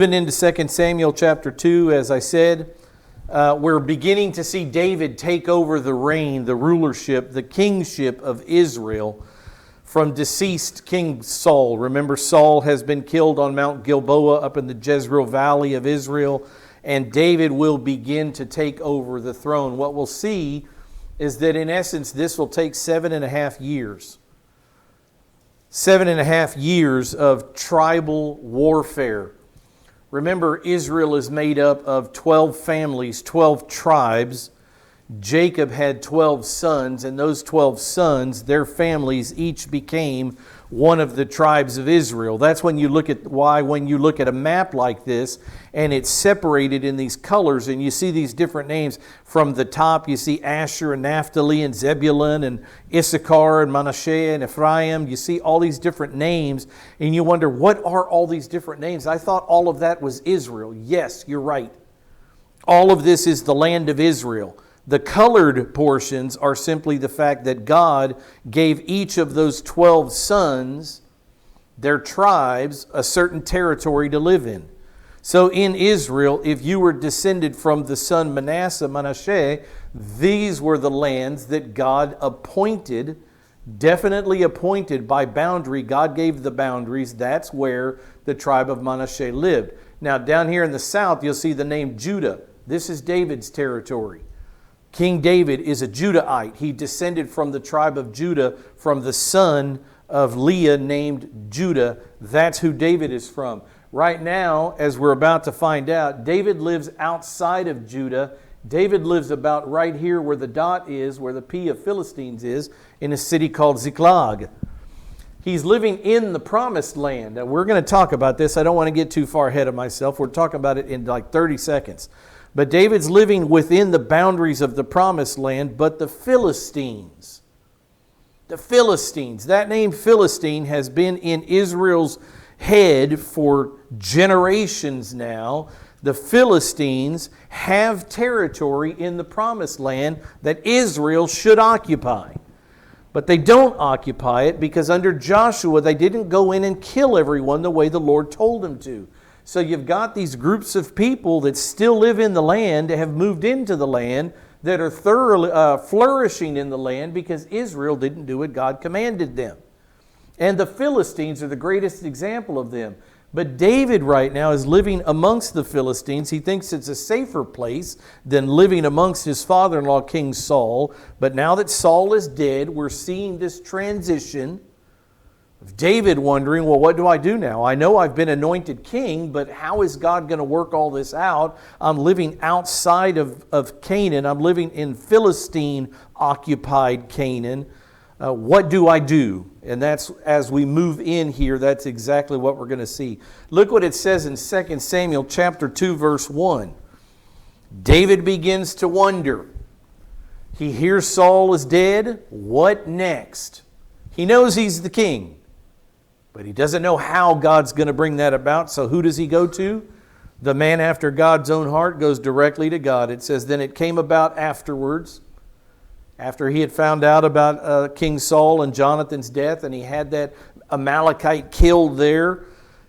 Moving into 2 Samuel chapter 2, as I said, we're beginning to see David take over the reign, the rulership, the kingship of Israel from deceased King Saul. Remember, Saul has been killed on Mount Gilboa up in the Jezreel Valley of Israel, and David will begin to take over the throne. What we'll see is that in essence, this will take 7.5 years. 7.5 years of tribal warfare. Remember, Israel is made up of 12 families, 12 tribes. Jacob had 12 sons, and those 12 sons, their families each became one of the tribes of Israel. That's when you look at why when you look at a map like this and it's separated in these colors and you see these different names from the top, you see Asher and Naphtali and Zebulun and Issachar and Manasseh and Ephraim. You see all these different names and you wonder, what are all these different names? I thought all of that was Israel. Yes, you're right. All of this is the land of Israel. The colored portions are simply the fact that God gave each of those 12 sons, their tribes, a certain territory to live in. So in Israel, if you were descended from the son Manasseh, these were the lands that God appointed, definitely appointed by boundary. God gave the boundaries. That's where the tribe of Manasseh lived. Now down here in the south, you'll see the name Judah. This is David's territory. King David is a Judahite. He descended from the tribe of Judah, from the son of Leah named Judah. That's who David is from. Right now, as we're about to find out, David lives outside of Judah. David lives about right here where the dot is, where the P of Philistines is, in a city called Ziklag. He's living in the promised land. Now, we're going to talk about this. I don't want to get too far ahead of myself. We're talking about it in like 30 seconds. But David's living within the boundaries of the promised land, but the Philistines, that name Philistine has been in Israel's head for generations now. The Philistines have territory in the promised land that Israel should occupy. But they don't occupy it because under Joshua they didn't go in and kill everyone the way the Lord told them to. So you've got these groups of people that still live in the land, have moved into the land, that are thoroughly flourishing in the land because Israel didn't do what God commanded them. And the Philistines are the greatest example of them. But David right now is living amongst the Philistines. He thinks it's a safer place than living amongst his father-in-law, King Saul. But now that Saul is dead, we're seeing this transition of David wondering, well, what do I do now? I know I've been anointed king, but how is God going to work all this out? I'm living outside of Canaan. I'm living in Philistine-occupied Canaan. What do I do? And that's, as we move in here, that's exactly what we're going to see. Look what it says in 2 Samuel chapter 2, verse 1. David begins to wonder. He hears Saul is dead. What next? He knows he's the king, but he doesn't know how God's going to bring that about. So who does he go to? The man after God's own heart goes directly to God. It says, then it came about afterwards, after he had found out about King Saul and Jonathan's death, and he had that Amalekite killed there.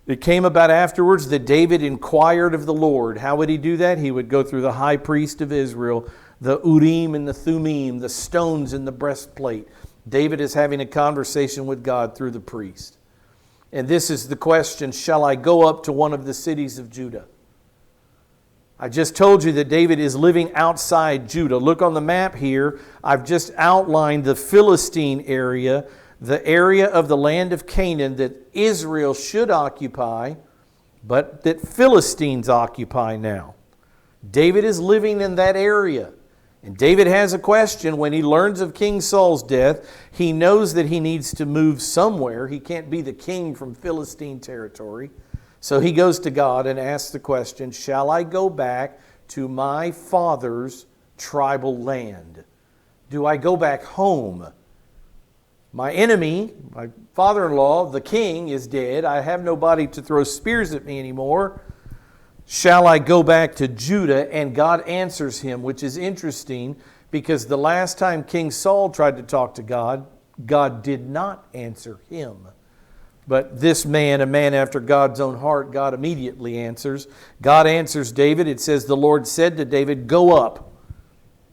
It came about afterwards that David inquired of the Lord. How would he do that? He would go through the high priest of Israel, the Urim and the Thummim, the stones in the breastplate. David is having a conversation with God through the priest. And this is the question, shall I go up to one of the cities of Judah? I just told you that David is living outside Judah. Look on the map here. I've just outlined the Philistine area, the area of the land of Canaan that Israel should occupy, but that Philistines occupy now. David is living in that area. And David has a question. When he learns of King Saul's death, he knows that he needs to move somewhere. He can't be the king from Philistine territory. So he goes to God and asks the question, shall I go back to my father's tribal land? Do I go back home? My enemy, my father-in-law, the king, is dead. I have nobody to throw spears at me anymore. Shall I go back to Judah? And God answers him, which is interesting because the last time King Saul tried to talk to God, God did not answer him. But this man, a man after God's own heart, God immediately answers. God answers David. It says, the Lord said to David, go up.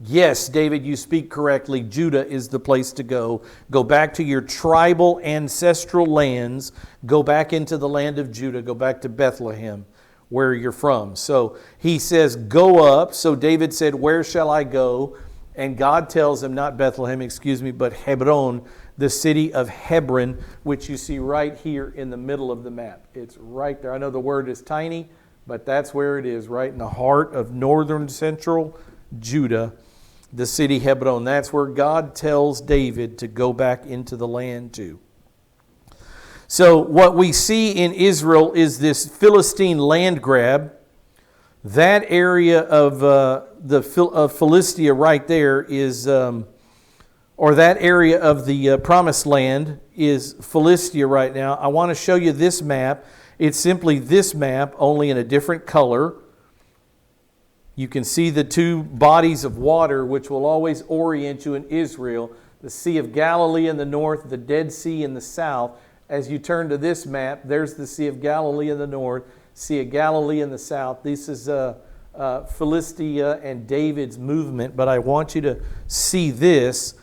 Yes, David, you speak correctly. Judah is the place to go. Go back to your tribal ancestral lands. Go back into the land of Judah. Go back to Bethlehem, where you're from. So he says, go up. So David said, where shall I go? And God tells him, not Bethlehem, but Hebron, the city of Hebron, which you see right here in the middle of the map. It's right there. I know the word is tiny, but that's where it is, right in the heart of northern central Judah, the city Hebron. That's where God tells David to go back into the land to. So what we see in Israel is this Philistine land grab. That area of Philistia right there is, or that area of the promised land is Philistia right now. I want to show you this map. It's simply this map, only in a different color. You can see the two bodies of water which will always orient you in Israel. The Sea of Galilee in the north, the Dead Sea in the south. As you turn to this map, there's the Sea of Galilee in the north, Sea of Galilee in the south. This is Philistia and David's movement. But I want you to see this,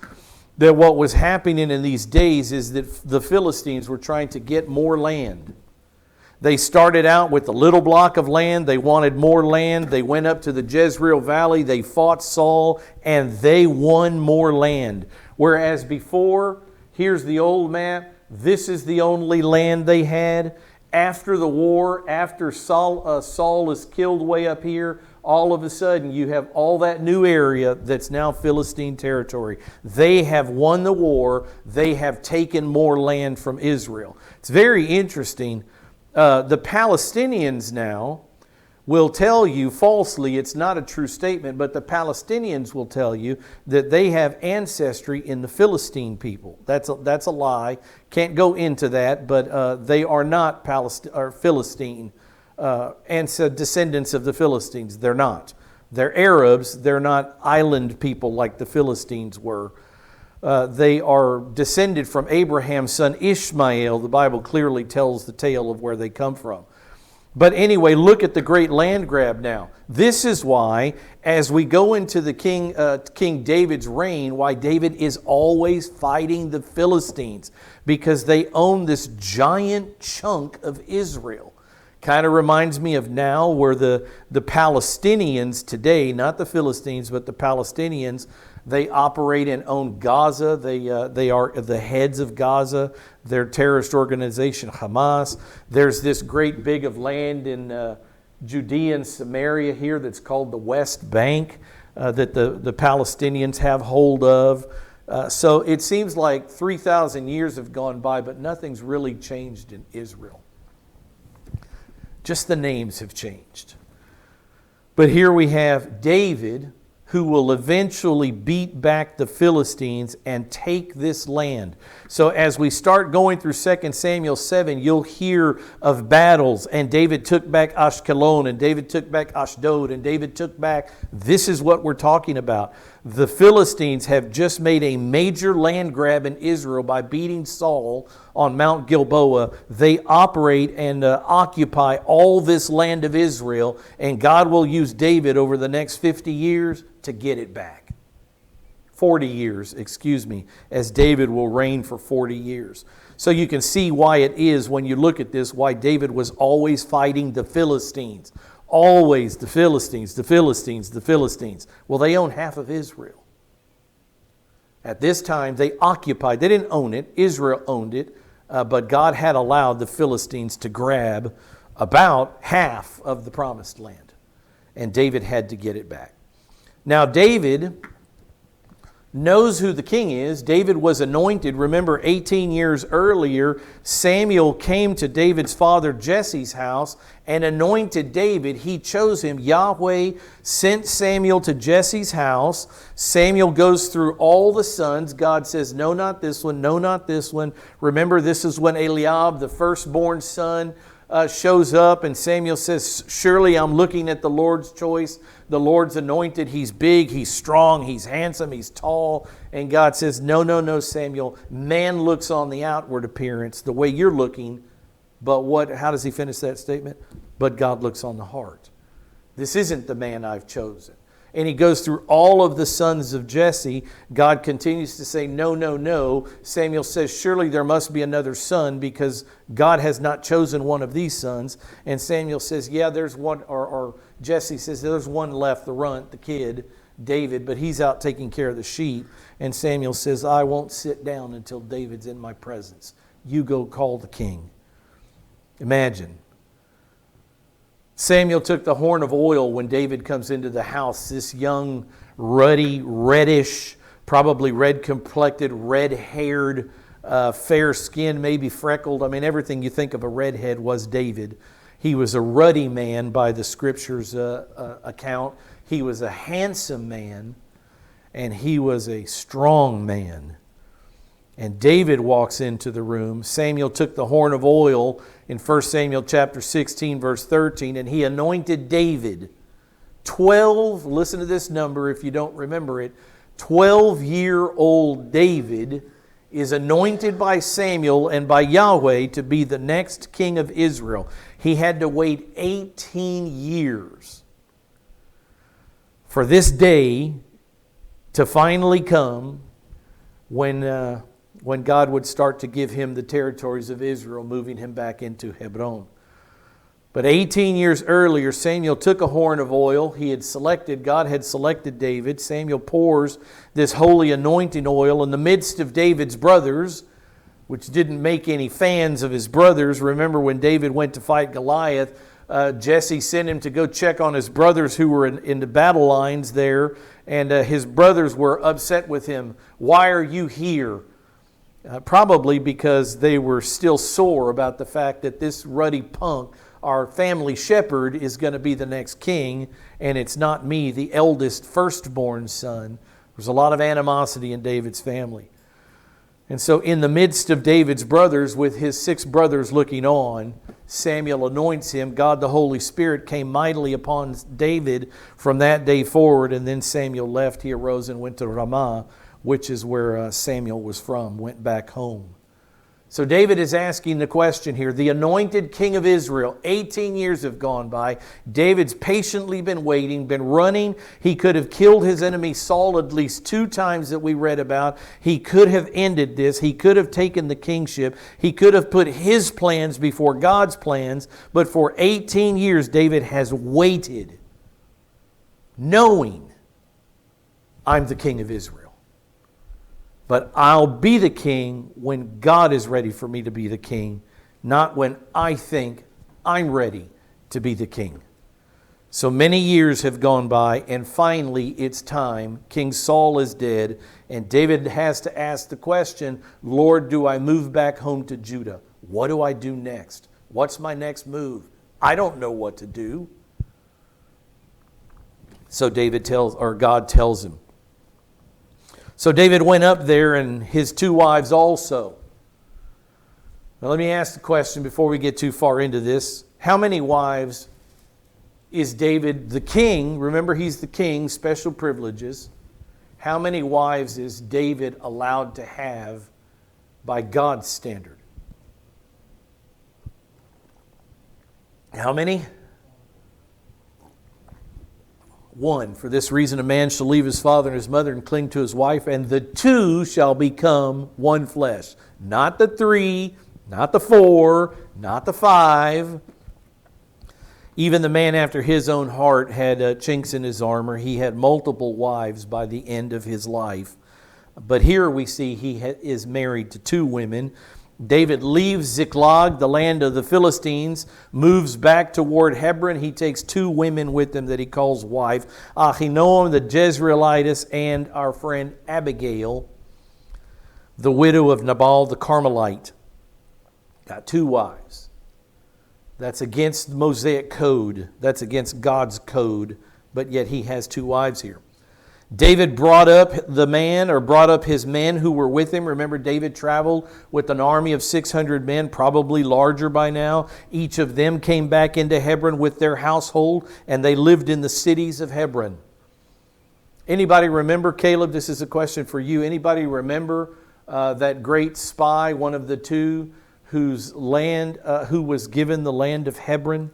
that what was happening in these days is that the Philistines were trying to get more land. They started out with a little block of land. They wanted more land. They went up to the Jezreel Valley. They fought Saul, and they won more land. Whereas before, here's the old map. This is the only land they had. After the war, after Saul is killed way up here, all of a sudden you have all that new area that's now Philistine territory. They have won the war. They have taken more land from Israel. It's very interesting. The Palestinians now will tell you falsely, it's not a true statement, but the Palestinians will tell you that they have ancestry in the Philistine people. That's a lie. Can't go into that, but they are not Philistine and so descendants of the Philistines. They're not. They're Arabs. They're not island people like the Philistines were. They are descended from Abraham's son Ishmael. The Bible clearly tells the tale of where they come from. But anyway, look at the great land grab now. This is why, as we go into the King David's reign, why David is always fighting the Philistines, because they own this giant chunk of Israel. Kind of reminds me of now where the Palestinians today, not the Philistines, but the Palestinians, they operate and own Gaza. They are the heads of Gaza. Their terrorist organization, Hamas. There's this great big of land in Judea and Samaria here that's called the West Bank that the Palestinians have hold of. So it seems like 3,000 years have gone by, but nothing's really changed in Israel. Just the names have changed. But here we have David, who will eventually beat back the Philistines and take this land. So as we start going through 2 Samuel 7, you'll hear of battles, and David took back Ashkelon, and David took back Ashdod, and David took back. This is what we're talking about. The Philistines have just made a major land grab in Israel by beating Saul on Mount Gilboa. They operate and occupy all this land of Israel, and God will use David over the next 50 years to get it back. 40 years, as David will reign for 40 years. So you can see why it is, when you look at this, why David was always fighting the Philistines. Always the Philistines, the Philistines, the Philistines. Well, they own half of Israel. At this time, they occupied, they didn't own it, Israel owned it, but God had allowed the Philistines to grab about half of the promised land. And David had to get it back. Now, David knows who the king is. David was anointed. Remember, 18 years earlier, Samuel came to David's father Jesse's house and anointed David. He chose him. Yahweh sent Samuel to Jesse's house. Samuel goes through all the sons. God says, no, not this one. No, not this one. Remember, this is when Eliab, the firstborn son, shows up, and Samuel says, surely I'm looking at the Lord's choice, the Lord's anointed. He's big, he's strong, he's handsome, he's tall. And God says, no, no, no, Samuel. Man looks on the outward appearance, the way you're looking. But how does he finish that statement? But God looks on the heart. This isn't the man I've chosen. And he goes through all of the sons of Jesse. God continues to say, no, no, no. Samuel says, surely there must be another son because God has not chosen one of these sons. And Samuel says, yeah, there's one, or Jesse says, there's one left, the runt, the kid, David, but he's out taking care of the sheep. And Samuel says, I won't sit down until David's in my presence. You go call the king. Imagine. Samuel took the horn of oil when David comes into the house. This young, ruddy, reddish, probably red-complected, red-haired, fair-skinned, maybe freckled. I mean, everything you think of a redhead was David. He was a ruddy man by the Scripture's account. He was a handsome man, and he was a strong man. And David walks into the room. Samuel took the horn of oil in 1 Samuel chapter 16, verse 13, and he anointed David. 12, listen to this number if you don't remember it, 12-year-old David is anointed by Samuel and by Yahweh to be the next king of Israel. He had to wait 18 years for this day to finally come when God would start to give him the territories of Israel, moving him back into Hebron. But 18 years earlier, Samuel took a horn of oil. God had selected David. Samuel pours this holy anointing oil in the midst of David's brothers, which didn't make any fans of his brothers. Remember when David went to fight Goliath, Jesse sent him to go check on his brothers who were in the battle lines there, and his brothers were upset with him. Why are you here? Probably because they were still sore about the fact that this ruddy punk, our family shepherd, is going to be the next king, and it's not me, the eldest firstborn son. There's a lot of animosity in David's family. And so in the midst of David's brothers, with his 6 brothers looking on, Samuel anoints him. God the Holy Spirit came mightily upon David from that day forward, and then Samuel left. He arose and went to Ramah, which is where Samuel was from, went back home. So David is asking the question here, the anointed king of Israel, 18 years have gone by. David's patiently been waiting, been running. He could have killed his enemy Saul at least 2 times that we read about. He could have ended this. He could have taken the kingship. He could have put his plans before God's plans. But for 18 years, David has waited, knowing I'm the king of Israel. But I'll be the king when God is ready for me to be the king, not when I think I'm ready to be the king. So many years have gone by, and finally it's time. King Saul is dead, and David has to ask the question, Lord, do I move back home to Judah? What do I do next? What's my next move? I don't know what to do. So God tells him. So David went up there, and his 2 wives also. Now let me ask the question before we get too far into this. How many wives is David the king? Remember, he's the king, special privileges. How many wives is David allowed to have by God's standard? How many? 1. For this reason a man shall leave his father and his mother and cling to his wife, and the 2 shall become one flesh. Not the 3, not the 4, not the 5. Even the man after his own heart had chinks in his armor. He had multiple wives by the end of his life. But here we see he is married to 2 women. David leaves Ziklag, the land of the Philistines, moves back toward Hebron. He takes 2 women with him that he calls wife, Ahinoam the Jezreelitess and our friend Abigail, the widow of Nabal the Carmelite. Got 2 wives. That's against the Mosaic code. That's against God's code, but yet he has 2 wives here. David brought up brought up his men who were with him. Remember, David traveled with an army of 600 men, probably larger by now. Each of them came back into Hebron with their household, and they lived in the cities of Hebron. Anybody remember, Caleb, this is a question for you. Anybody remember that great spy, one of the two, who was given the land of Hebron?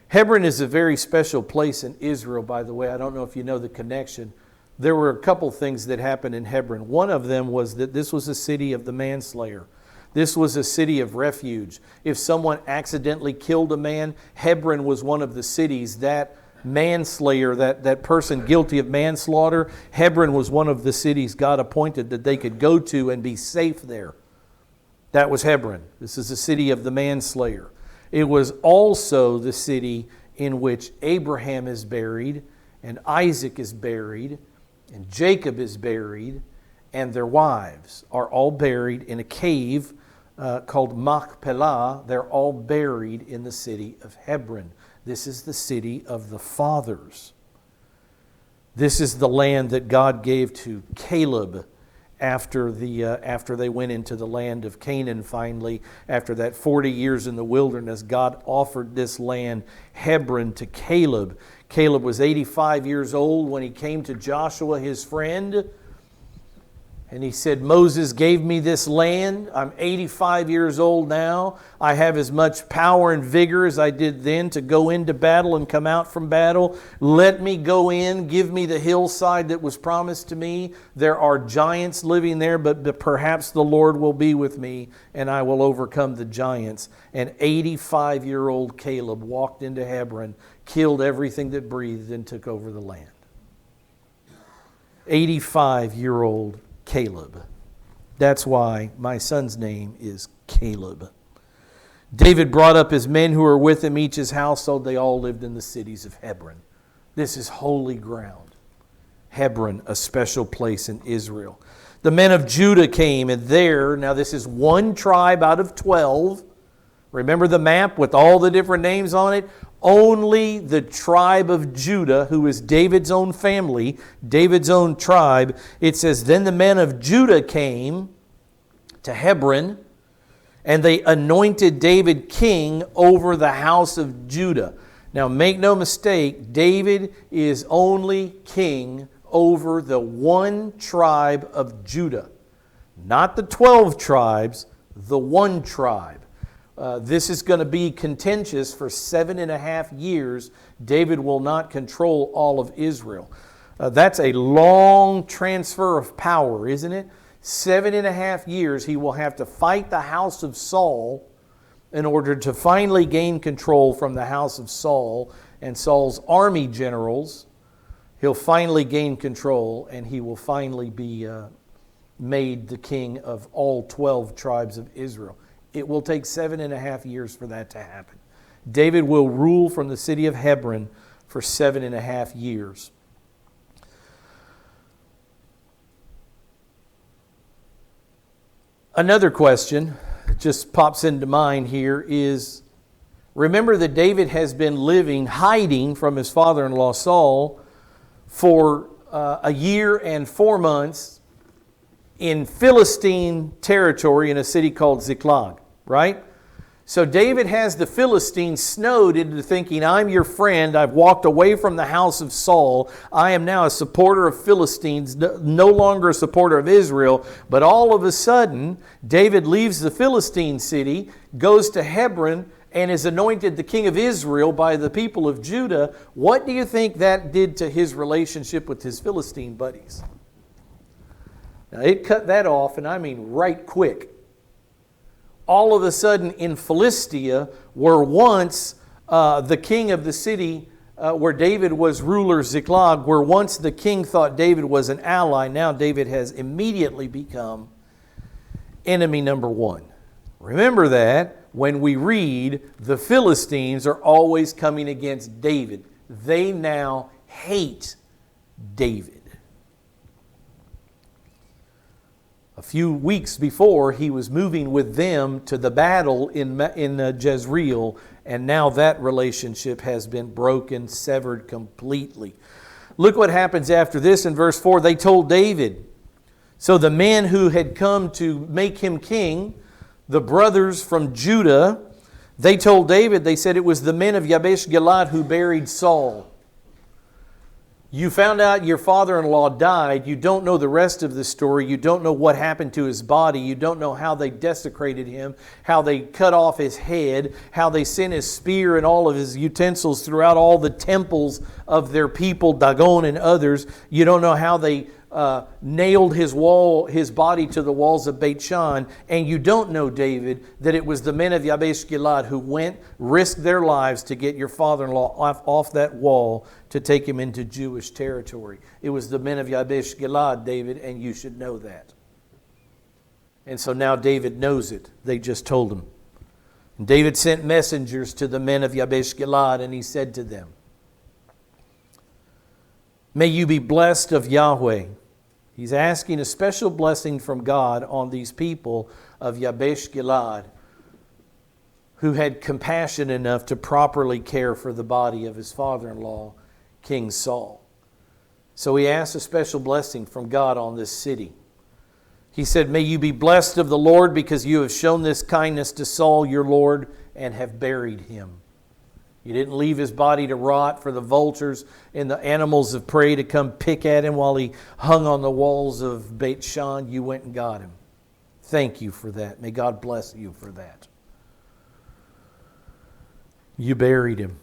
Hebron is a very special place in Israel, by the way. I don't know if you know the connection. There were a couple things that happened in Hebron. One of them was that this was a city of the manslayer. This was a city of refuge. If someone accidentally killed a man, Hebron was one of the cities that manslayer, that person guilty of manslaughter, Hebron was one of the cities God appointed that they could go to and be safe there. That was Hebron. This is the city of the manslayer. It was also the city in which Abraham is buried, and Isaac is buried, and Jacob is buried, and their wives are all buried in a cave called Machpelah. They're all buried in the city of Hebron. This is the city of the fathers. This is the land that God gave to Caleb after they went into the land of Canaan finally. After that 40 years in the wilderness, God offered this land, Hebron, to Caleb. Caleb was 85 years old when he came to Joshua, his friend. And he said, Moses gave me this land. I'm 85 years old now. I have as much power and vigor as I did then to go into battle and come out from battle. Let me go in. Give me the hillside that was promised to me. There are giants living there, but perhaps the Lord will be with me and I will overcome the giants. And 85-year-old Caleb walked into Hebron, killed everything that breathed, and took over the land. 85-year-old Caleb. That's why my son's name is Caleb. David brought up his men who were with him, each his household. They all lived in the cities of Hebron. This is holy ground. Hebron, a special place in Israel. The men of Judah came, and now this is one tribe out of 12. Remember the map with all the different names on it? Only the tribe of Judah, who is David's own family, David's own tribe. It says, then the men of Judah came to Hebron, and they anointed David king over the house of Judah. Now make no mistake, David is only king over the one tribe of Judah. Not the 12 tribes, the one tribe. This is going to be contentious for 7.5 years. David will not control all of Israel. That's a long transfer of power, isn't it? 7.5 years he will have to fight the house of Saul in order to finally gain control from the house of Saul and Saul's army generals. He'll finally gain control, and he will finally be made the king of all 12 tribes of Israel. It will take 7.5 years for that to happen. David will rule from the city of Hebron for 7.5 years. Another question that just pops into mind here is, remember that David has been hiding from his father-in-law Saul for a year and 4 months in Philistine territory in a city called Ziklag, right? So David has the Philistines snowed into thinking, I'm your friend. I've walked away from the house of Saul. I am now a supporter of Philistines, no longer a supporter of Israel. But all of a sudden, David leaves the Philistine city, goes to Hebron, and is anointed the king of Israel by the people of Judah. What do you think that did to his relationship with his Philistine buddies? Now, it cut that off, and I mean right quick. All of a sudden in Philistia, where once the king of the city where David was ruler, Ziklag, where once the king thought David was an ally, now David has immediately become enemy number one. Remember that when we read, the Philistines are always coming against David. They now hate David. A few weeks before, he was moving with them to the battle in Jezreel, and now that relationship has been broken, severed completely. look what happens after this in verse 4. They told David. So the men who had come to make him king, the brothers from Judah, they told David, they said it was the men of Yabesh Gilead who buried Saul. You found out your father-in-law died. You don't know the rest of the story. You don't know what happened to his body. You don't know how they desecrated him, how they cut off his head, how they sent his spear and all of his utensils throughout all the temples of their people, Dagon and others. You don't know how they nailed his body to the walls of Beit Shan. And you don't know, David, that it was the men of Yabesh Gilead who risked their lives to get your father-in-law off that wall to take him into Jewish territory. It was the men of Yabesh Gilead, David, and you should know that. And so now David knows it. They just told him. And David sent messengers to the men of Yabesh Gilead, and he said to them, "May you be blessed of Yahweh." He's asking a special blessing from God on these people of Yabesh Gilead who had compassion enough to properly care for the body of his father-in-law, King Saul. So he asked a special blessing from God on this city. He said, "May you be blessed of the Lord because you have shown this kindness to Saul your Lord and have buried him." You didn't leave his body to rot for the vultures and the animals of prey to come pick at him while he hung on the walls of Beit Shan. You went and got him. Thank you for that. May God bless you for that. You buried him.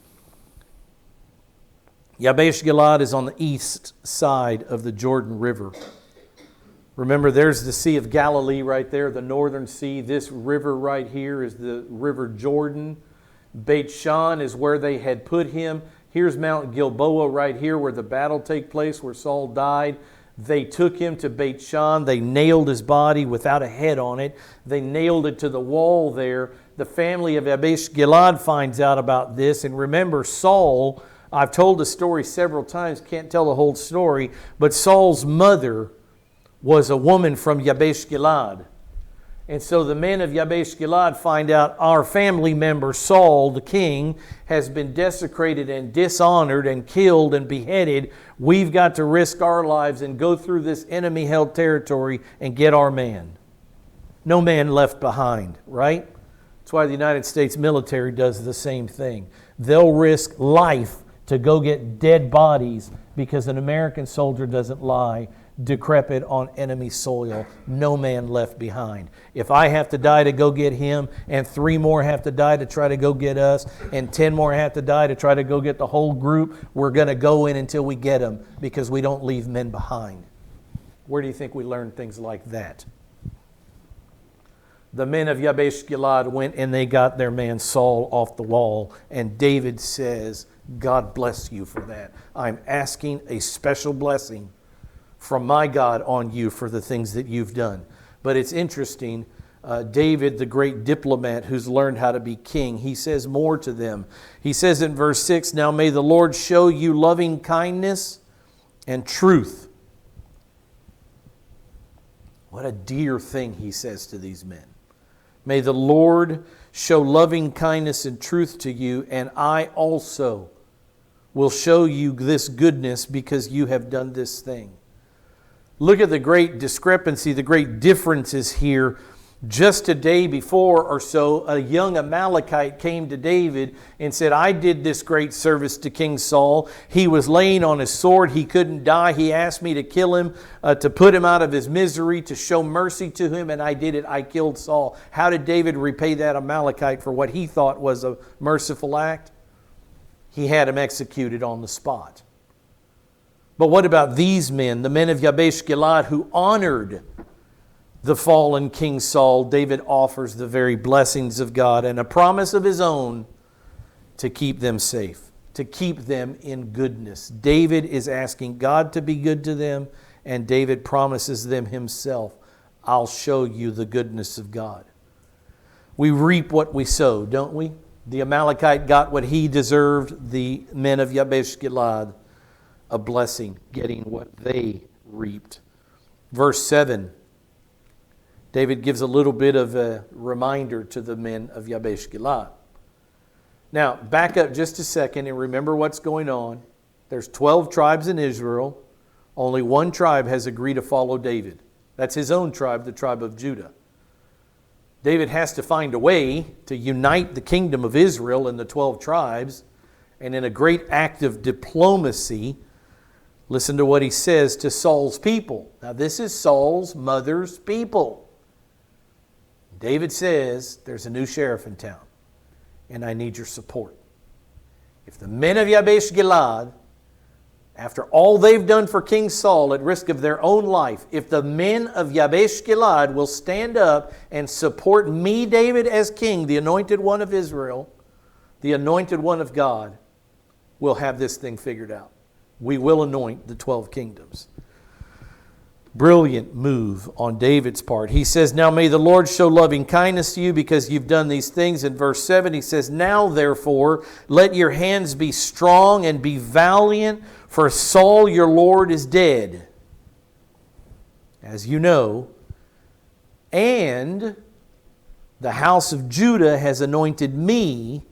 Yabesh Gilead is on the east side of the Jordan River. Remember, there's the Sea of Galilee right there, the northern sea. This river right here is the River Jordan. Beit Shan is where they had put him. Here's Mount Gilboa right here where the battle took place, where Saul died. They took him to Beit Shan. They nailed his body without a head on it. They nailed it to the wall there. The family of Yabesh Gilead finds out about this. And remember, Saul, I've told the story several times, can't tell the whole story, but Saul's mother was a woman from Yabesh Gilead. And so the men of Yabesh Gilead find out our family member Saul, the king, has been desecrated and dishonored and killed and beheaded. We've got to risk our lives and go through this enemy-held territory and get our man. No man left behind, right? That's why the United States military does the same thing. They'll risk life to go get dead bodies because an American soldier doesn't lie decrepit on enemy soil. No man left behind. If I have to die to go get him, and 3 more have to die to try to go get us, and 10 more have to die to try to go get the whole group, we're going to go in until we get them because we don't leave men behind. Where do you think we learn things like that? The men of Yabesh Gilead went and they got their man Saul off the wall, and David says, "God bless you for that. I'm asking a special blessing from my God on you for the things that you've done." But it's interesting, David, the great diplomat who's learned how to be king, he says more to them. He says in verse 6, "Now may the Lord show you loving kindness and truth." What a dear thing he says to these men. "May the Lord show loving kindness and truth to you, and I also will show you this goodness because you have done this thing." Look at the great discrepancy, the great differences here. Just a day before or so, a young Amalekite came to David and said, "I did this great service to King Saul. He was laying on his sword. He couldn't die. He asked me to kill him, to put him out of his misery, to show mercy to him, and I did it. I killed Saul." How did David repay that Amalekite for what he thought was a merciful act? He had him executed on the spot. But what about these men, the men of Yabesh Gilead, who honored the fallen King Saul? David offers the very blessings of God and a promise of his own to keep them safe, to keep them in goodness. David is asking God to be good to them, and David promises them himself, "I'll show you the goodness of God." We reap what we sow, don't we? The Amalekite got what he deserved. The men of Yabesh Gilead, a blessing, getting what they reaped. Verse 7, David gives a little bit of a reminder to the men of Yabesh Gilead. Now, back up just a second and remember what's going on. There's 12 tribes in Israel. Only one tribe has agreed to follow David. That's his own tribe, the tribe of Judah. David has to find a way to unite the kingdom of Israel and the 12 tribes. And in a great act of diplomacy, listen to what he says to Saul's people. Now this is Saul's mother's people. David says, there's a new sheriff in town, and I need your support. If the men of Yabesh Gilad, after all they've done for King Saul at risk of their own life, if the men of Yabesh Gilad will stand up and support me, David, as king, the anointed one of Israel, the anointed one of God, we'll have this thing figured out. We will anoint the 12 kingdoms. Brilliant move on David's part. He says, now may the Lord show loving kindness to you because you've done these things. In verse 7, he says, now therefore, let your hands be strong and be valiant, for Saul your Lord is dead, as you know, and the house of Judah has anointed me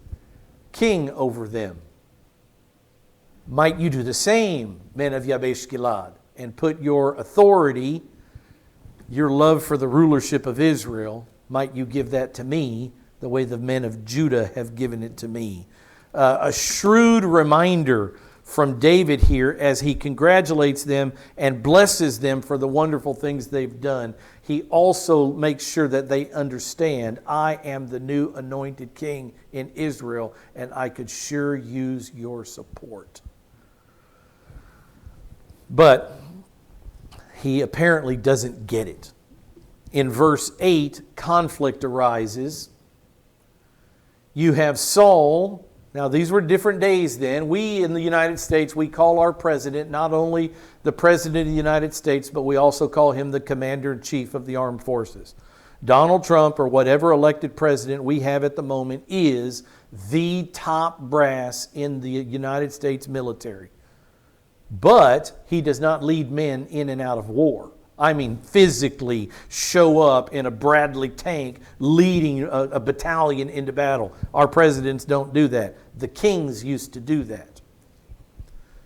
king over them. Might you do the same, men of Yabesh Gilad, and put your authority, your love for the rulership of Israel, might you give that to me the way the men of Judah have given it to me. A shrewd reminder from David here as he congratulates them and blesses them for the wonderful things they've done. He also makes sure that they understand, I am the new anointed king in Israel, and I could sure use your support. But he apparently doesn't get it. In verse 8, conflict arises. You have Saul. Now, these were different days then. We in the United States, we call our president not only the president of the United States, but we also call him the commander-in-chief of the armed forces. Donald Trump, or whatever elected president we have at the moment, is the top brass in the United States military. But he does not lead men in and out of war. I mean, physically show up in a Bradley tank leading a battalion into battle. Our presidents don't do that. The kings used to do that.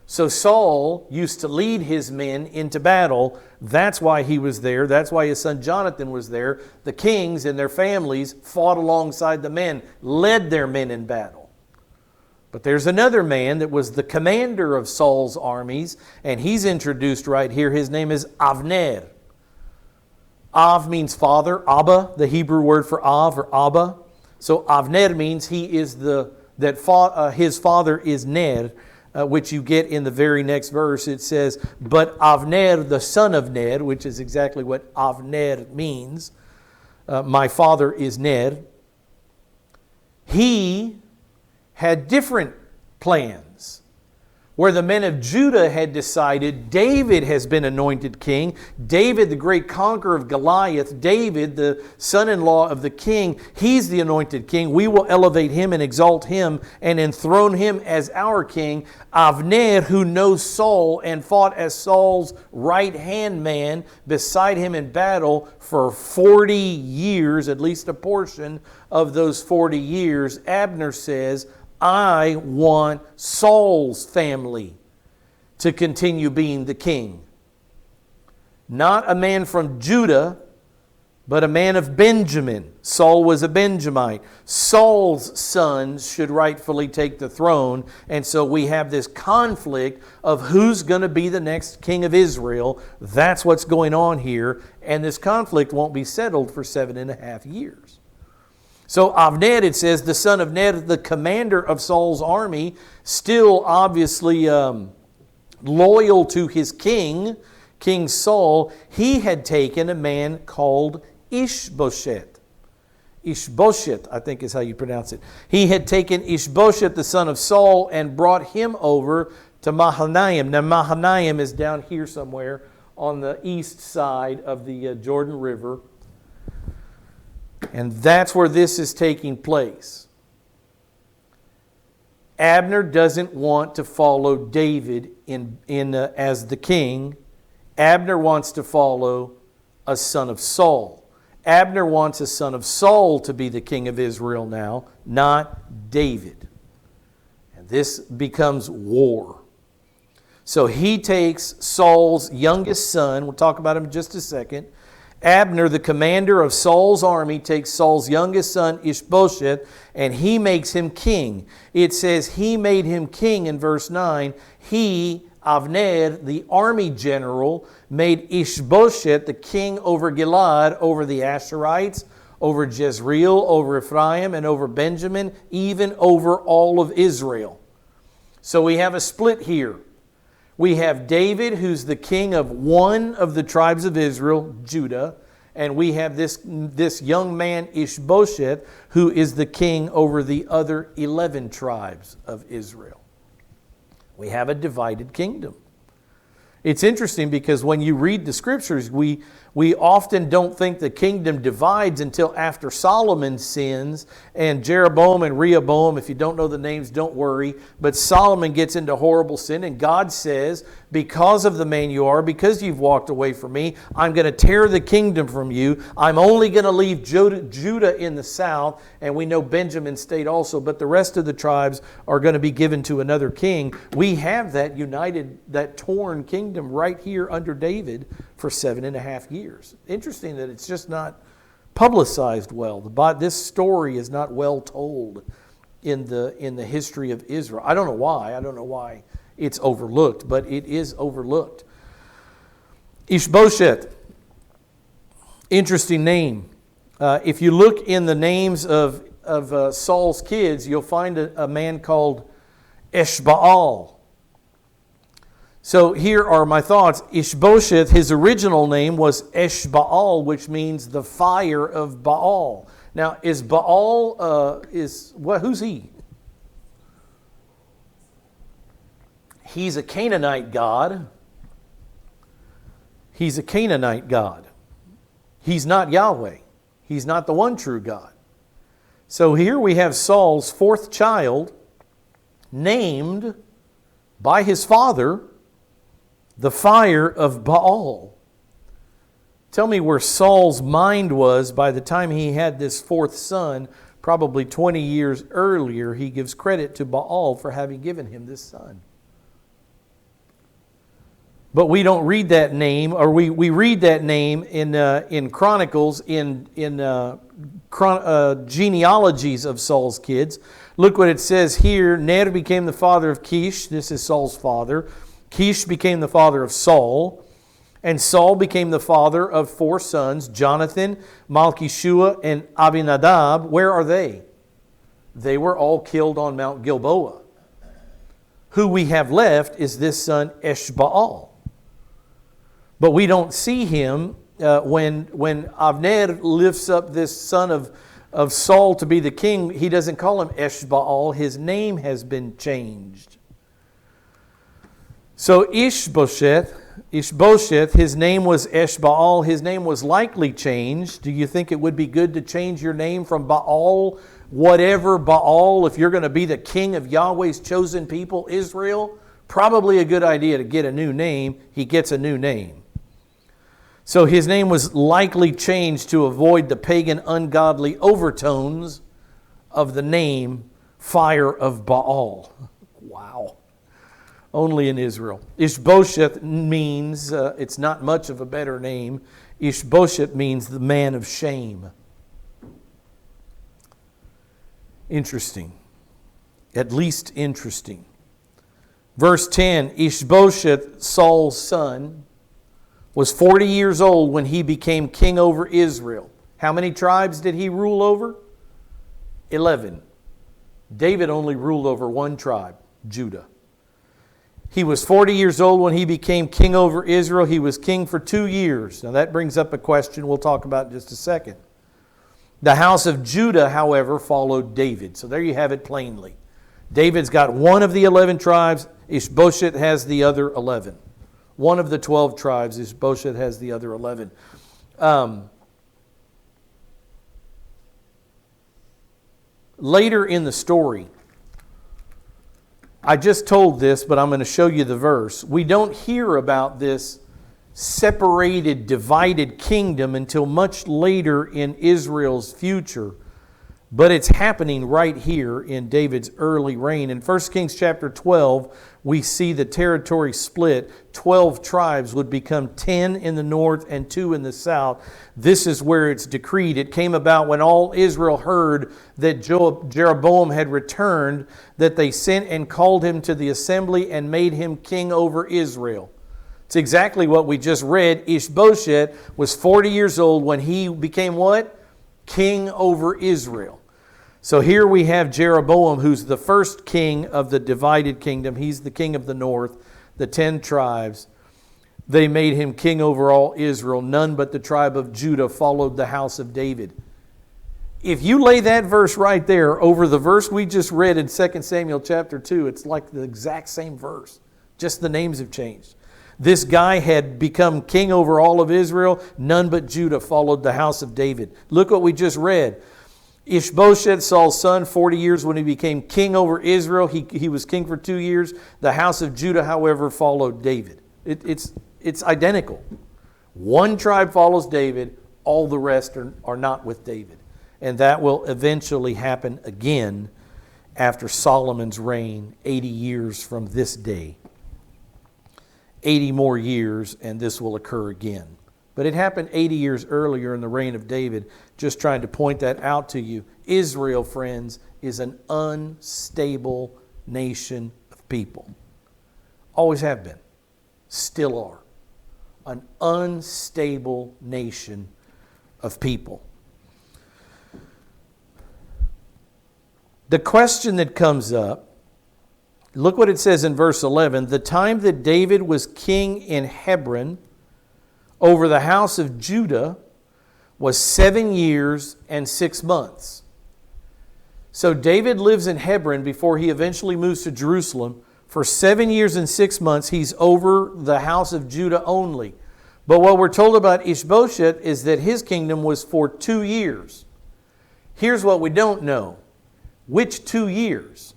So Saul used to lead his men into battle. That's why he was there. That's why his son Jonathan was there. The kings and their families fought alongside the men, led their men in battle. But there's another man that was the commander of Saul's armies, and he's introduced right here. His name is Avner. Av means father. Abba, the Hebrew word for Av or Abba. So Avner means he is his father is Ner, which you get in the very next verse. It says, but Avner, the son of Ner, which is exactly what Avner means. My father is Ner. He had different plans. Where the men of Judah had decided David has been anointed king, David the great conqueror of Goliath, David the son-in-law of the king, he's the anointed king. We will elevate him and exalt him and enthrone him as our king. Avner, who knows Saul and fought as Saul's right-hand man beside him in battle for 40 years, at least a portion of those 40 years, Abner says, I want Saul's family to continue being the king. Not a man from Judah, but a man of Benjamin. Saul was a Benjamite. Saul's sons should rightfully take the throne. And so we have this conflict of who's going to be the next king of Israel. That's what's going on here. And this conflict won't be settled for 7.5 years. So Avner, it says, the son of Ner, the commander of Saul's army, still obviously loyal to his king, King Saul, he had taken a man called Ishbosheth. Ishbosheth, I think is how you pronounce it. He had taken Ishbosheth, the son of Saul, and brought him over to Mahanaim. Now Mahanaim is down here somewhere on the east side of the Jordan River. And that's where this is taking place. Abner doesn't want to follow David as the king. Abner wants to follow a son of Saul. Abner wants a son of Saul to be the king of Israel now, not David. And this becomes war. So he takes Saul's youngest son, we'll talk about him in just a second. Abner, the commander of Saul's army, takes Saul's youngest son, Ishbosheth, and he makes him king. It says he made him king in verse 9. He, Avner, the army general, made Ishbosheth the king over Gilad, over the Asherites, over Jezreel, over Ephraim, and over Benjamin, even over all of Israel. So we have a split here. We have David, who's the king of one of the tribes of Israel, Judah, and we have this young man, Ishbosheth, who is the king over the other 11 tribes of Israel. We have a divided kingdom. It's interesting because when you read the scriptures, we often don't think the kingdom divides until after Solomon sins and Jeroboam and Rehoboam. If you don't know the names, don't worry. But Solomon gets into horrible sin, and God says, because of the man you are, because you've walked away from me, I'm going to tear the kingdom from you. I'm only going to leave Judah in the south, and we know Benjamin stayed also, but the rest of the tribes are going to be given to another king. We have that united, that torn kingdom right here under David for 7.5 years. Interesting that it's just not publicized well. This story is not well told in the history of Israel. I don't know why. I don't know why it's overlooked, but it is overlooked. Ishbosheth, interesting name. If you look in the names of Saul's kids, you'll find a man called Eshbaal. So here are my thoughts. Ishbosheth, his original name was Eshbaal, which means the fire of Baal. Now, is Baal, who's he? He's a Canaanite god. He's a Canaanite god. He's not Yahweh. He's not the one true God. So here we have Saul's fourth child named by his father the fire of Baal. Tell me where Saul's mind was by the time he had this fourth son, probably 20 years earlier. He gives credit to Baal for having given him this son. But we don't read that name, or we read that name in Chronicles, in genealogies of Saul's kids. Look what it says here. Ner became the father of Kish. This is Saul's father. Kish became the father of Saul, and Saul became the father of 4 sons, Jonathan, Malchishua, and Abinadab. Where are they? They were all killed on Mount Gilboa. Who we have left is this son Eshbaal. But we don't see him when Avner lifts up this son of Saul to be the king. He doesn't call him Eshbaal. His name has been changed. So Ishbosheth, his name was Eshbaal. His name was likely changed. Do you think it would be good to change your name from Baal, whatever Baal, if you're going to be the king of Yahweh's chosen people, Israel? Probably a good idea to get a new name. He gets a new name. So his name was likely changed to avoid the pagan ungodly overtones of the name Fire of Baal. Wow. Only in Israel. Ishbosheth means, it's not much of a better name. Ishbosheth means the man of shame. Interesting. At least interesting. Verse 10, Ishbosheth, Saul's son, was 40 years old when he became king over Israel. How many tribes did he rule over? 11. David only ruled over one tribe, Judah. He was 40 years old when he became king over Israel. He was king for 2 years. Now that brings up a question we'll talk about in just a second. The house of Judah, however, followed David. So there you have it plainly. David's got one of the 11 tribes. Ishbosheth has the other 11. One of the 12 tribes, Ishbosheth has the other 11. Later in the story, I just told this, but I'm going to show you the verse. We don't hear about this separated, divided kingdom until much later in Israel's future. But it's happening right here in David's early reign. In 1 Kings chapter 12, we see the territory split. 12 tribes would become 10 in the north and 2 in the south. This is where it's decreed. It came about when all Israel heard that Jeroboam had returned, that they sent and called him to the assembly and made him king over Israel. It's exactly what we just read. Ishbosheth was 40 years old when he became what? King over Israel. So here we have Jeroboam, who's the first king of the divided kingdom. He's the king of the north, the 10 tribes. They made him king over all Israel. None but the tribe of Judah followed the house of David. If you lay that verse right there over the verse we just read in 2 Samuel chapter 2, it's like the exact same verse. Just the names have changed. This guy had become king over all of Israel. None but Judah followed the house of David. Look what we just read. Ishbosheth, Saul's son, 40 years when he became king over Israel. He was king for 2 years. The house of Judah, however, followed David. It's identical. One tribe follows David. All the rest are not with David. And that will eventually happen again after Solomon's reign, 80 years from this day. 80 more years, and this will occur again. But it happened 80 years earlier in the reign of David. Just trying to point that out to you. Israel, friends, is an unstable nation of people. Always have been. Still are. An unstable nation of people. The question that comes up, look what it says in verse 11. The time that David was king in Hebron over the house of Judah was 7 years and 6 months. So David lives in Hebron before he eventually moves to Jerusalem. For 7 years and 6 months, he's over the house of Judah only. But what we're told about Ishbosheth is that his kingdom was for 2 years. Here's what we don't know. Which 2 years?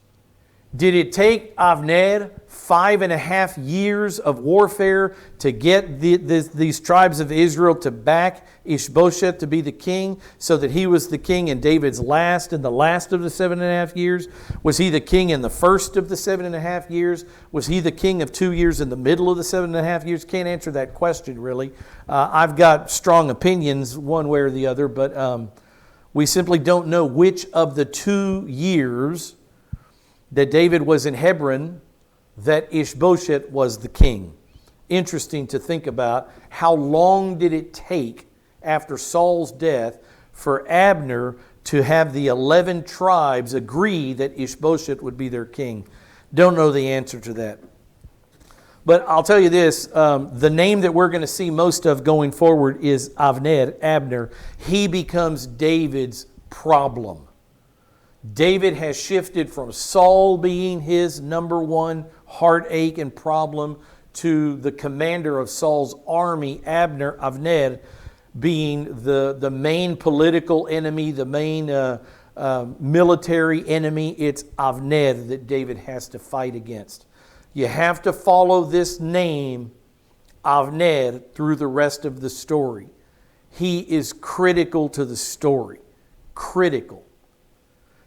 Did it take Avner 5.5 years of warfare to get these tribes of Israel to back Ishbosheth to be the king, so that he was the king in David's last and the last of the 7.5 years? Was he the king in the first of the 7.5 years? Was he the king of 2 years in the middle of the 7.5 years? Can't answer that question, really. I've got strong opinions one way or the other, but we simply don't know which of the 2 years that David was in Hebron that Ishbosheth was the king. Interesting to think about. How long did it take after Saul's death for Abner to have the 11 tribes agree that Ishbosheth would be their king? Don't know the answer to that. But I'll tell you this, the name that we're going to see most of going forward is Abner. He becomes David's problem. David has shifted from Saul being his number one heartache and problem to the commander of Saul's army, Avner, being the main political enemy, the main military enemy. It's Avner that David has to fight against. You have to follow this name, Avner, through the rest of the story. He is critical to the story. Critical.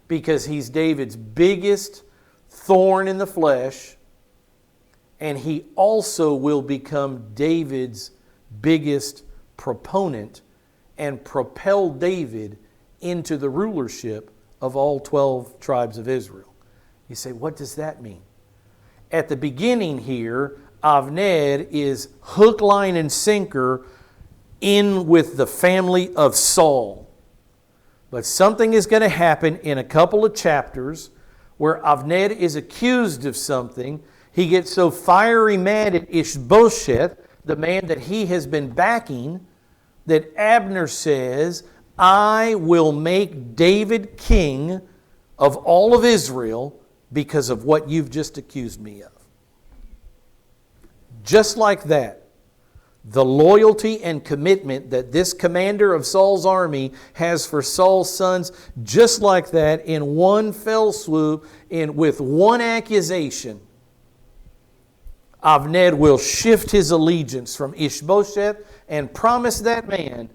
Because he's David's biggest thorn in the flesh, and he also will become David's biggest proponent and propel David into the rulership of all 12 tribes of Israel. You say, what does that mean? At the beginning here, Avner is hook, line, and sinker in with the family of Saul. But something is going to happen in a couple of chapters where Avner is accused of something. He gets so fiery mad at Ishbosheth, the man that he has been backing, that Abner says, I will make David king of all of Israel because of what you've just accused me of. Just like that. The loyalty and commitment that this commander of Saul's army has for Saul's sons, just like that, in one fell swoop, with one accusation, Avner will shift his allegiance from Ishbosheth and promise that man,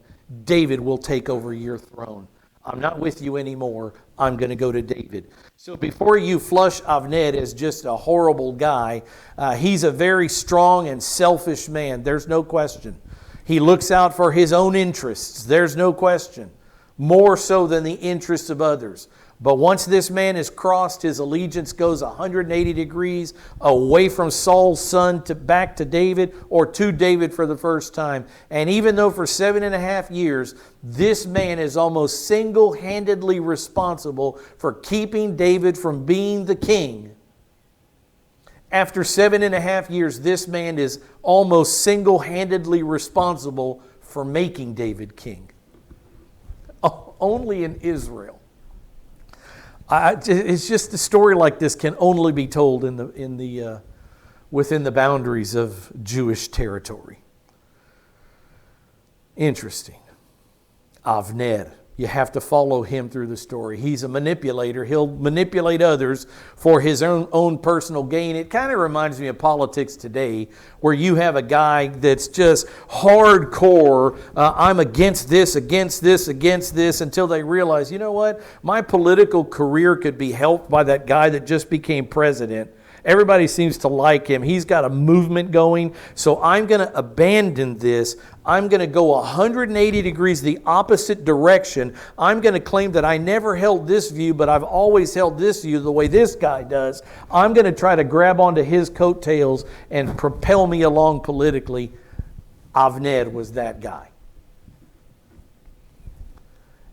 David will take over your throne. I'm not with you anymore. I'm going to go to David. So before you flush Avner as just a horrible guy, he's a very strong and selfish man. There's no question. He looks out for his own interests. There's no question. More so than the interests of others. But once this man is crossed, his allegiance goes 180 degrees away from Saul's son to back to David, or to David for the first time. And even though for 7.5 years, this man is almost single-handedly responsible for keeping David from being the king, after 7.5 years, this man is almost single-handedly responsible for making David king. Only in Israel. It's just a story like this can only be told within the boundaries of Jewish territory. Interesting. Avner. You have to follow him through the story. He's a manipulator. He'll manipulate others for his own personal gain. It kind of reminds me of politics today, where you have a guy that's just hardcore, I'm against this, until they realize, you know what? My political career could be helped by that guy that just became president. Everybody seems to like him. He's got a movement going. So I'm going to abandon this. I'm going to go 180 degrees the opposite direction. I'm going to claim that I never held this view, but I've always held this view the way this guy does. I'm going to try to grab onto his coattails and propel me along politically. Avner was that guy.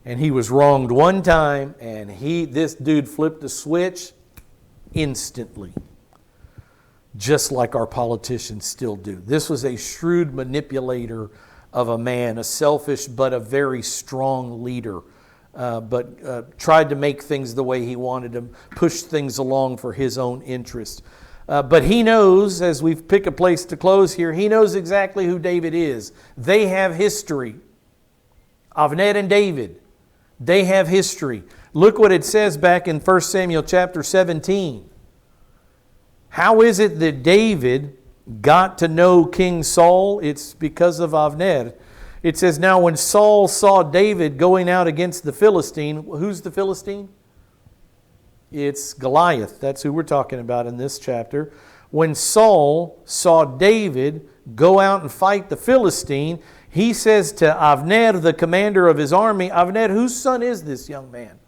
And he was wronged one time, and this dude flipped the switch instantly. Just like our politicians still do. This was a shrewd manipulator of a man, a selfish but a very strong leader, but tried to make things the way he wanted them, push things along for his own interest. But he knows, as we pick a place to close here, he knows exactly who David is. They have history. Avner and David, they have history. Look what it says back in 1 Samuel chapter 17. How is it that David got to know King Saul? It's because of Avner. It says, now when Saul saw David going out against the Philistine, who's the Philistine? It's Goliath. That's who we're talking about in this chapter. When Saul saw David go out and fight the Philistine, he says to Avner, the commander of his army, Avner, whose son is this young man?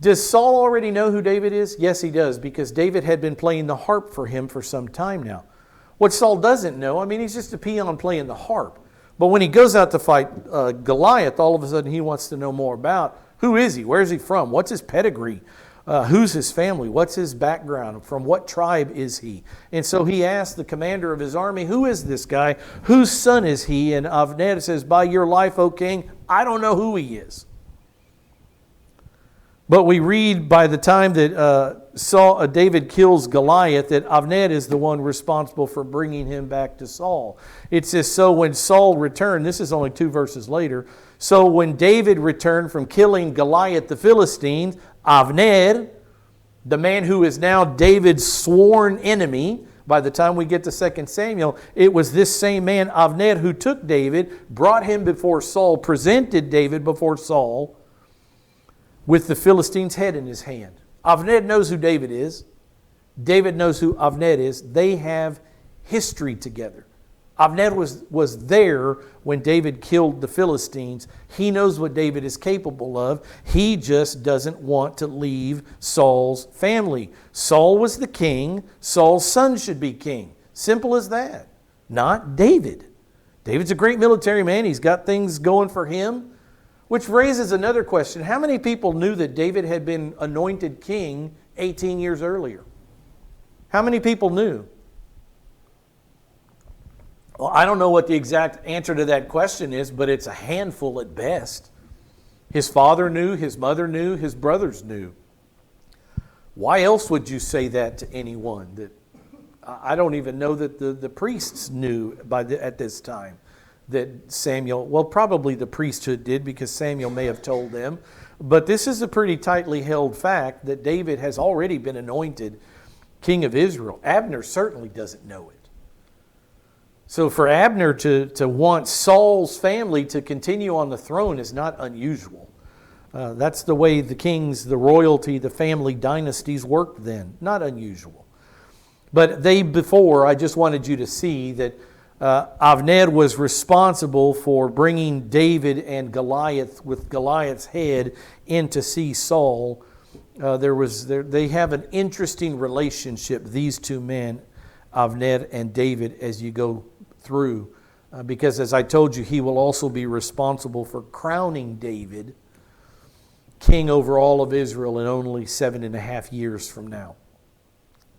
Does Saul already know who David is? Yes, he does, because David had been playing the harp for him for some time now. What Saul doesn't know, he's just a peon playing the harp. But when he goes out to fight Goliath, all of a sudden he wants to know more about who is he? Where is he from? What's his pedigree? Who's his family? What's his background? From what tribe is he? And so he asked the commander of his army, who is this guy? Whose son is he? And Avner says, by your life, O king, I don't know who he is. But we read by the time that David kills Goliath that Avner is the one responsible for bringing him back to Saul. It says, so when Saul returned, this is only 2 verses later, so when David returned from killing Goliath the Philistine, Avner, the man who is now David's sworn enemy, by the time we get to 2 Samuel, it was this same man, Avner, who took David, brought him before Saul, presented David before Saul, with the Philistine's head in his hand. Avner knows who David is. David knows who Avner is. They have history together. Avner was there when David killed the Philistines. He knows what David is capable of. He just doesn't want to leave Saul's family. Saul was the king. Saul's son should be king. Simple as that. Not David. David's a great military man. He's got things going for him. Which raises another question. How many people knew that David had been anointed king 18 years earlier? How many people knew? Well, I don't know what the exact answer to that question is, but it's a handful at best. His father knew, his mother knew, his brothers knew. Why else would you say that to anyone? I don't even know that the priests knew at this time. That Samuel, well, probably the priesthood did because Samuel may have told them. But this is a pretty tightly held fact that David has already been anointed king of Israel. Abner certainly doesn't know it. So for Abner to want Saul's family to continue on the throne is not unusual. That's the way the kings, the royalty, the family dynasties worked then. Not unusual. But I just wanted you to see that Avner was responsible for bringing David and Goliath, with Goliath's head, in to see Saul. They have an interesting relationship, these two men, Avner and David, as you go through. Because as I told you, he will also be responsible for crowning David king over all of Israel in only 7.5 years from now.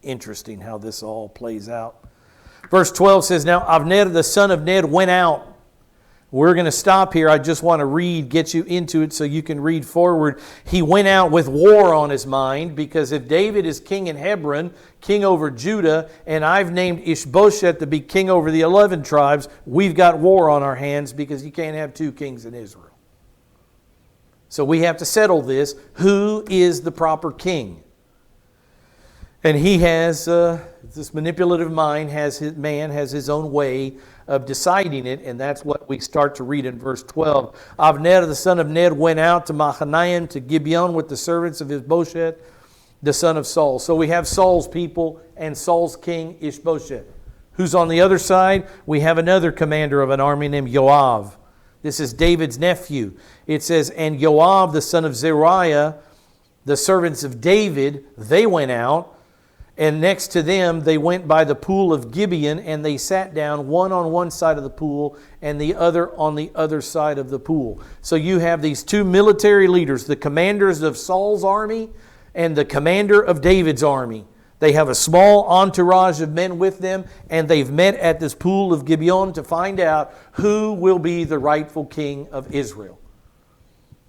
Interesting how this all plays out. Verse 12 says, Now Avner the son of Ner went out. We're going to stop here. I just want to get you into it so you can read forward. He went out with war on his mind, because if David is king in Hebron, king over Judah, and I've named Ishbosheth to be king over the 11 tribes, we've got war on our hands, because you can't have two kings in Israel. So we have to settle this. Who is the proper king? And he has, this manipulative mind has his own way of deciding it, and that's what we start to read in verse 12. Avner the son of Ner went out to Mahanaim, to Gibeon, with the servants of Ishbosheth, the son of Saul. So we have Saul's people and Saul's king Ishbosheth. Who's on the other side? We have another commander of an army named Joab. This is David's nephew. It says, And Joab the son of Zeruiah, the servants of David, they went out. And next to them, they went by the pool of Gibeon, and they sat down, one on one side of the pool and the other on the other side of the pool. So you have these two military leaders, the commanders of Saul's army and the commander of David's army. They have a small entourage of men with them, and they've met at this pool of Gibeon to find out who will be the rightful king of Israel.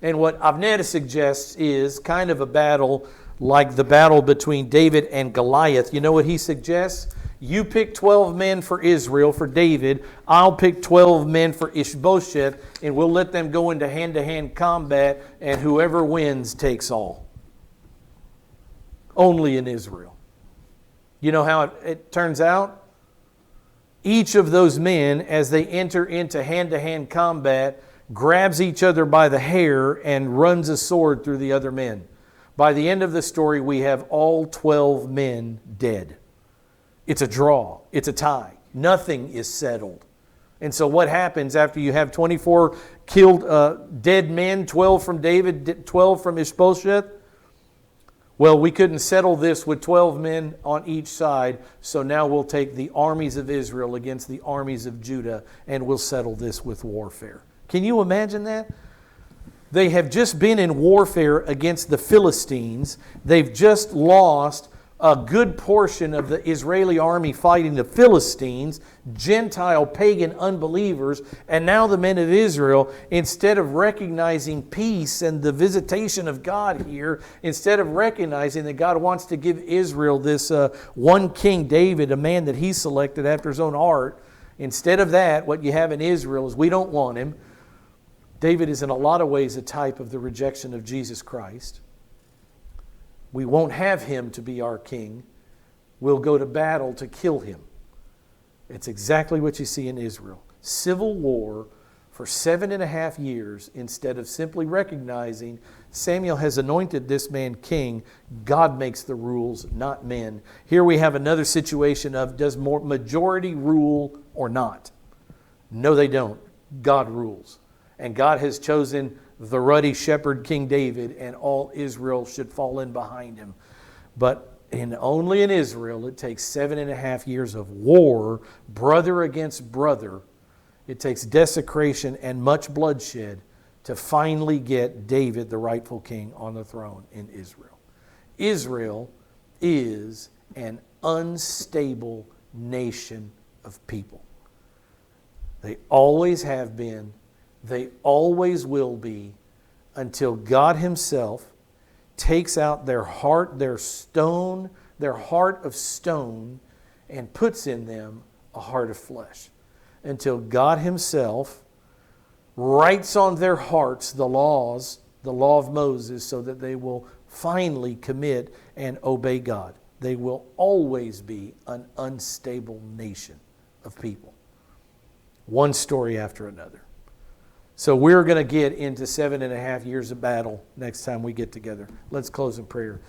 And what Avner suggests is kind of a battle like the battle between David and Goliath. You know what he suggests? You pick 12 men for Israel, for David. I'll pick 12 men for Ishbosheth, and we'll let them go into hand-to-hand combat, and whoever wins takes all. Only in Israel. You know how it turns out? Each of those men, as they enter into hand-to-hand combat, grabs each other by the hair and runs a sword through the other men. By the end of the story, we have all 12 men dead. It's a draw. It's a tie. Nothing is settled. And so what happens after you have 24 killed dead men, 12 from David, 12 from Ishbosheth? Well, we couldn't settle this with 12 men on each side, so now we'll take the armies of Israel against the armies of Judah, and we'll settle this with warfare. Can you imagine that? They have just been in warfare against the Philistines. They've just lost a good portion of the Israeli army fighting the Philistines, Gentile, pagan unbelievers, and now the men of Israel, instead of recognizing peace and the visitation of God here, instead of recognizing that God wants to give Israel this one king, David, a man that he selected after his own heart, instead of that, what you have in Israel is we don't want him. David is in a lot of ways a type of the rejection of Jesus Christ. We won't have him to be our king. We'll go to battle to kill him. It's exactly what you see in Israel. Civil war for 7.5 years instead of simply recognizing Samuel has anointed this man king. God makes the rules, not men. Here we have another situation of does majority rule or not? No, they don't. God rules. And God has chosen the ruddy shepherd King David, and all Israel should fall in behind him. But only in Israel, it takes 7.5 years of war, brother against brother. It takes desecration and much bloodshed to finally get David, the rightful king, on the throne in Israel. Israel is an unstable nation of people. They always have been. They always will be, until God himself takes out their heart, their heart of stone, and puts in them a heart of flesh. Until God himself writes on their hearts the law of Moses, so that they will finally commit and obey God. They will always be an unstable nation of people. One story after another. So we're going to get into 7.5 years of battle next time we get together. Let's close in prayer.